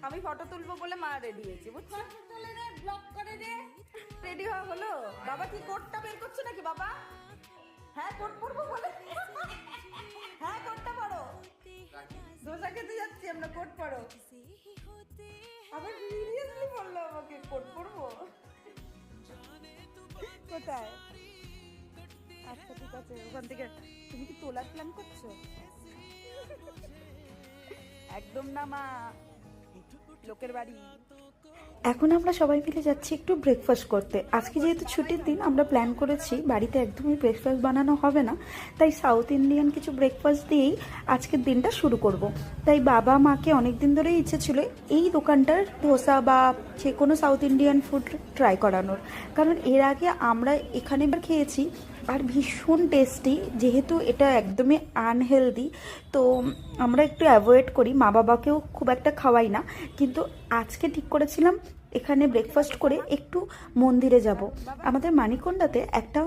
আমি ফটো তুলবো বলে মা রেডি হয়েছে, বুঝছো? রেডি হওয়া হলো। বাবা কি কোটটা বের করছো নাকি বাবা? হ্যাঁ কোট পরবো বলে। হ্যাঁ কোটটা পরো, দোসা খেতে যাচ্ছি আমরা, কোট পরো। আবার সিরিয়াসলি বললো আমাকে কোট পরবো। কোথায়? আচ্ছা ঠিক আছে, ওখান থেকে। তুমি কি তোলার প্ল্যান করছো? একদম না মা, লোকের বাড়ি। এখন আমরা সবাই মিলে যাচ্ছি একটু ব্রেকফাস্ট করতে। আজকে যেহেতু ছুটির দিন, আমরা প্ল্যান করেছি বাড়িতে একদমই ব্রেকফাস্ট বানানো হবে না, তাই সাউথ ইন্ডিয়ান কিছু ব্রেকফাস্ট দিয়েই আজকের দিনটা শুরু করব। তাই বাবা মাকে অনেক দিন ধরেই ইচ্ছে ছিল এই দোকানটার ধোসা বা যে কোনো সাউথ ইন্ডিয়ান ফুড ট্রাই করানোর, কারণ এর আগে আমরা এখানে খেয়েছি আর ভীষণ টেস্টি। যেহেতু এটা একদমই আনহেলদি, তো আমরা একটু অ্যাভয়েড করি, মা বাবাকেও খুব একটা খাওয়াই না। কিন্তু আজকে ঠিক করেছিলাম এখানে ব্রেকফাস্ট করে একটু মন্দিরে যাব। আমাদের মানিকোন্ডাতে একটা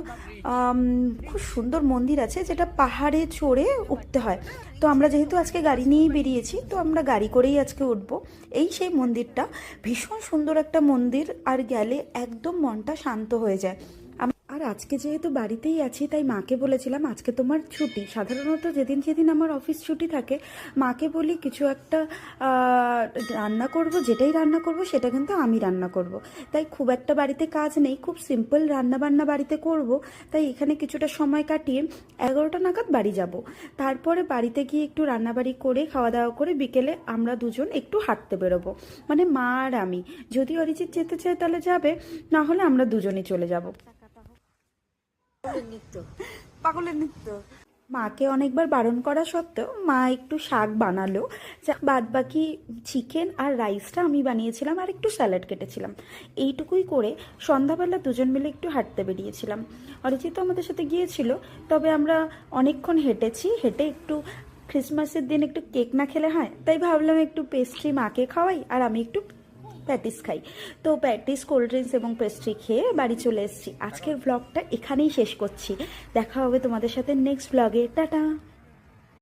খুব সুন্দর মন্দির আছে, যেটা পাহাড়ে চড়ে উঠতে হয়। তো আমরা যেহেতু আজকে গাড়ি নিয়েই বেরিয়েছি, তো আমরা গাড়ি করেই আজকে উঠবো। এই সেই মন্দিরটা, ভীষণ সুন্দর একটা মন্দির, আর গেলে একদম মনটা শান্ত হয়ে যায়। আর আজকে যেহেতু বাড়িতেই আছি, তাই মাকে বলেছিলাম আজকে তোমার ছুটি। সাধারণত যেদিন যেদিন আমার অফিস ছুটি থাকে, মাকে বলি কিছু একটা রান্না করব, যেটাই রান্না করব সেটা কিন্তু আমি রান্না করব। তাই খুব একটা বাড়িতে কাজ নেই, খুব সিম্পল রান্না বান্না বাড়িতে করব। তাই এখানে কিছুটা সময় কাটিয়ে 11টা নাগাদ বাড়ি যাব। তারপরে বাড়িতে গিয়ে একটু রান্নাবাড়ি করে খাওয়া দাওয়া করে বিকেলে আমরা দুজন একটু হাঁটতে বেরোবো, মানে মা আর আমি। যদি অরিজিৎ যেতে চায় তাহলে যাবে, না হলে আমরা দুজনেই চলে যাব। পাগলের নৃত্য। মাকে অনেকবার বারণ করা সত্ত্বেও মা একটু শাক বানালো। বাদ বাকি চিকেন আর রাইসটা আমি বানিয়েছিলাম, আর একটু স্যালাড কেটেছিলাম। এইটুকুই করে সন্ধ্যাবেলা দুজন মিলে একটু হাঁটতে বেরিয়েছিলাম। অরিজিৎ তো আমাদের সাথে গিয়েছিল, তবে আমরা অনেকক্ষণ হেঁটেছি। হেঁটে একটু ক্রিসমাসের দিন একটু কেক না খেলে হয়, তাই ভাবলাম একটু পেস্ট্রি মাকে খাওয়াই আর আমি একটু প্যাটিস খাই। তো প্যাটিস, কোল্ড ড্রিঙ্কস এবং পেস্ট্রি খেয়ে বাড়ি চলে এসেছি। আজকের ব্লগটা এখানেই শেষ করছি। দেখা হবে তোমাদের সাথে নেক্সট ব্লগে। টাটা।